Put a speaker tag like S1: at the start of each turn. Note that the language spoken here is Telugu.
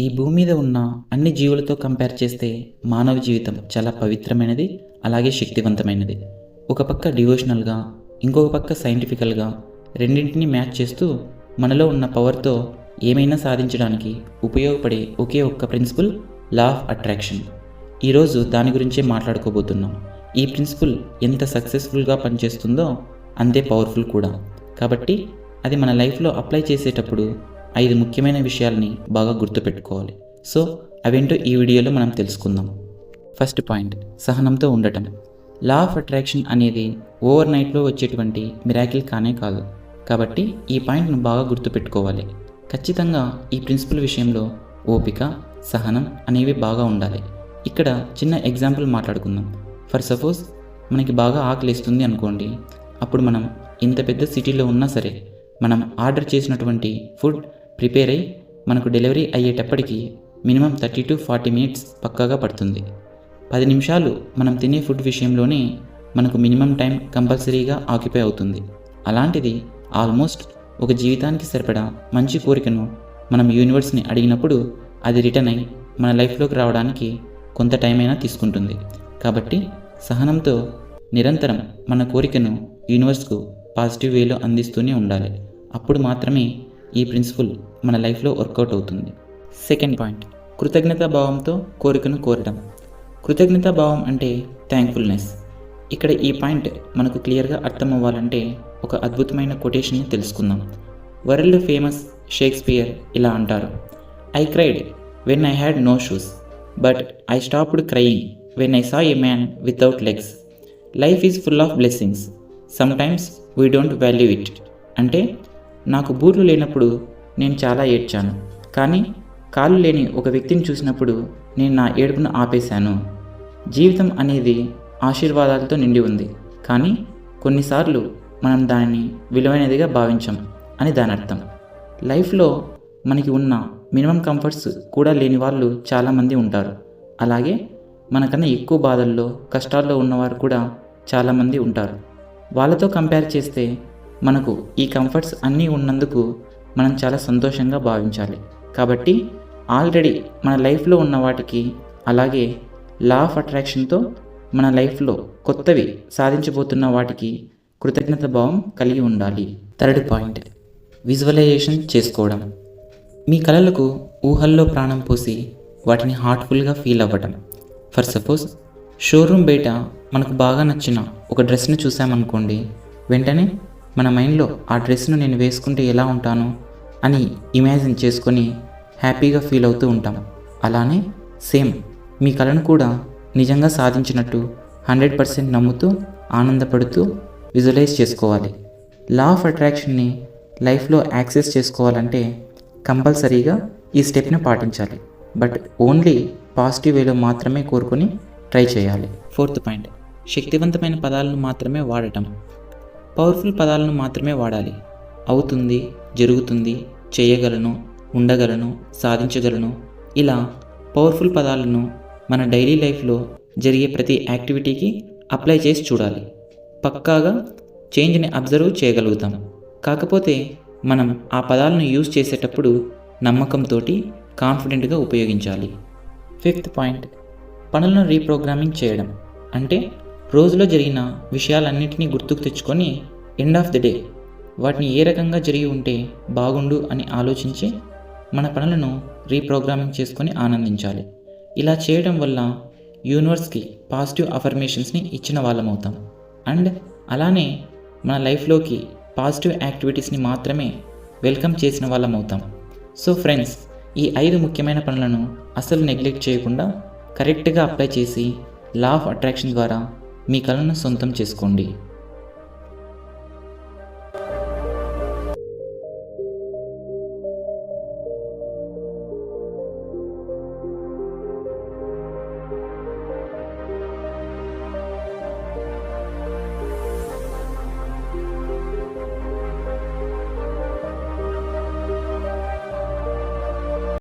S1: ఈ భూమి మీద ఉన్న అన్ని జీవులతో కంపేర్ చేస్తే మానవ జీవితం చాలా పవిత్రమైనది, అలాగే శక్తివంతమైనది. ఒక పక్క డివోషనల్గా, ఇంకొక పక్క సైంటిఫికల్గా రెండింటిని మ్యాచ్ చేస్తూ మనలో ఉన్న పవర్తో ఏమైనా సాధించడానికి ఉపయోగపడే ఒకే ఒక్క ప్రిన్సిపల్ లా ఆఫ్ అట్రాక్షన్. ఈరోజు దాని గురించే మాట్లాడుకోబోతున్నాం. ఈ ప్రిన్సిపల్ ఎంత సక్సెస్ఫుల్గా పనిచేస్తుందో అంతే పవర్ఫుల్ కూడా. కాబట్టి అది మన లైఫ్లో అప్లై చేసేటప్పుడు 5 ముఖ్యమైన విషయాల్ని బాగా గుర్తుపెట్టుకోవాలి. సో అవేంటో ఈ వీడియోలో మనం తెలుసుకుందాం. ఫస్ట్ పాయింట్, సహనంతో ఉండటం. లా ఆఫ్ అట్రాక్షన్ అనేది ఓవర్ నైట్లో వచ్చేటువంటి మిరాకిల్ కానే కాదు. కాబట్టి ఈ పాయింట్ను బాగా గుర్తుపెట్టుకోవాలి. ఖచ్చితంగా ఈ ప్రిన్సిపల్ విషయంలో ఓపిక, సహనం అనేవి బాగా ఉండాలి. ఇక్కడ చిన్న ఎగ్జాంపుల్ మాట్లాడుకుందాం. ఫర్ సపోజ్ మనకి బాగా ఆకలిస్తుంది అనుకోండి. అప్పుడు మనం ఇంత పెద్ద సిటీలో ఉన్నా సరే మనం ఆర్డర్ చేసినటువంటి ఫుడ్ ప్రిపేర్ అయ్యి మనకు డెలివరీ అయ్యేటప్పటికి మినిమం 30 to 40 minutes పక్కాగా పడుతుంది. 10 నిమిషాలు మనం తినే ఫుడ్ విషయంలోనే మనకు మినిమం టైం కంపల్సరీగా ఆక్యుపై అవుతుంది. అలాంటిది ఆల్మోస్ట్ ఒక జీవితానికి సరిపడా మంచి కోరికను మనం యూనివర్స్ని అడిగినప్పుడు అది రిటర్న్ అయ్యి మన లైఫ్లోకి రావడానికి కొంత టైం అయినా తీసుకుంటుంది. కాబట్టి సహనంతో నిరంతరం మన కోరికను యూనివర్స్కు పాజిటివ్ వేలో అందిస్తూనే ఉండాలి. అప్పుడు మాత్రమే ఈ ప్రిన్సిపల్ మన లైఫ్లో వర్కౌట్ అవుతుంది. సెకండ్ పాయింట్, కృతజ్ఞతా భావంతో కోరికను కోరడం. కృతజ్ఞతా భావం అంటే థ్యాంక్ఫుల్నెస్. ఇక్కడ ఈ పాయింట్ మనకు క్లియర్గా అర్థం అవ్వాలంటే ఒక అద్భుతమైన కొటేషన్ని తెలుసుకుందాం. వరల్డ్ ఫేమస్ షేక్స్పియర్ ఇలా అంటారు: I cried when I had no shoes, but I stopped crying when I saw a man without legs. Life is full of blessings, sometimes we don't value it. అంటే నాకు బూట్లు లేనప్పుడు నేను చాలా ఏడ్చాను, కానీ కాళ్ళు లేని ఒక వ్యక్తిని చూసినప్పుడు నేను నా ఏడుపును ఆపేశాను. జీవితం అనేది ఆశీర్వాదాలతో నిండి ఉంది, కానీ కొన్నిసార్లు మనం దానిని విలువైనదిగా భావించాం అని దాని అర్థం. లైఫ్లో మనకి ఉన్న మినిమం కంఫర్ట్స్ కూడా లేని వాళ్ళు చాలామంది ఉంటారు. అలాగే మనకన్నా ఎక్కువ బాధల్లో, కష్టాల్లో ఉన్నవారు కూడా చాలామంది ఉంటారు. వాళ్ళతో కంపేర్ చేస్తే మనకు ఈ కంఫర్ట్స్ అన్నీ ఉన్నందుకు మనం చాలా సంతోషంగా భావించాలి. కాబట్టి ఆల్రెడీ మన లైఫ్లో ఉన్న వాటికి, అలాగే లా ఆఫ్ అట్రాక్షన్తో మన లైఫ్లో కొత్తవి సాధించబోతున్న వాటికి కృతజ్ఞత భావం కలిగి ఉండాలి. థర్డ్ పాయింట్, విజువలైజేషన్ చేసుకోవడం. మీ కలలకు ఊహల్లో ప్రాణం పోసి వాటిని హార్ట్ఫుల్గా ఫీల్ అవ్వటం. ఫర్ సపోజ్ షోరూమ్ బయట మనకు బాగా నచ్చిన ఒక డ్రెస్ని చూసామనుకోండి, వెంటనే మన మైండ్లో ఆ డ్రెస్ను నేను వేసుకుంటే ఎలా ఉంటాను అని ఇమాజిన్ చేసుకొని హ్యాపీగా ఫీల్ అవుతూ ఉంటాం. అలానే సేమ్ మీ కలను కూడా నిజంగా సాధించినట్టు 100% నమ్ముతూ, ఆనందపడుతూ విజువలైజ్ చేసుకోవాలి. లా ఆఫ్ అట్రాక్షన్ని లైఫ్లో యాక్సెస్ చేసుకోవాలంటే కంపల్సరీగా ఈ స్టెప్ని పాటించాలి. బట్ ఓన్లీ పాజిటివ్ వేలో మాత్రమే కోరుకొని ట్రై చేయాలి. ఫోర్త్ పాయింట్, శక్తివంతమైన పదాలను మాత్రమే వాడటం. పవర్ఫుల్ పదాలను మాత్రమే వాడాలి. అవుతుంది, జరుగుతుంది, చేయగలను, ఉండగలను, సాధించగలను, ఇలా పవర్ఫుల్ పదాలను మన డైలీ లైఫ్లో జరిగే ప్రతి యాక్టివిటీకి అప్లై చేసి చూడాలి. పక్కాగా చేంజ్ని అబ్జర్వ్ చేయగలుగుతాం. కాకపోతే మనం ఆ పదాలను యూజ్ చేసేటప్పుడు నమ్మకంతో, కాన్ఫిడెంట్గా ఉపయోగించాలి. ఫిఫ్త్ పాయింట్, పనులను రీప్రోగ్రామింగ్ చేయడం. అంటే రోజులో జరిగిన విషయాలన్నింటినీ గుర్తుకు తెచ్చుకొని ఎండ్ ఆఫ్ ది డే వాటిని ఏ రకంగా జరిగి ఉంటే బాగుండు అని ఆలోచించి మన పనులను రీప్రోగ్రామింగ్ చేసుకొని ఆనందించాలి. ఇలా చేయడం వల్ల యూనివర్స్కి పాజిటివ్ అఫర్మేషన్స్ని ఇచ్చిన వాళ్ళమవుతాం. అండ్ అలానే మన లైఫ్లోకి పాజిటివ్ యాక్టివిటీస్ని మాత్రమే వెల్కమ్ చేసిన వాళ్ళమవుతాం. సో ఫ్రెండ్స్, ఈ 5 ముఖ్యమైన పనులను అస్సలు నెగ్లెక్ట్ చేయకుండా కరెక్ట్గా అప్లై చేసి లా ఆఫ్ అట్రాక్షన్ ద్వారా మీ కలను సొంతం చేసుకోండి.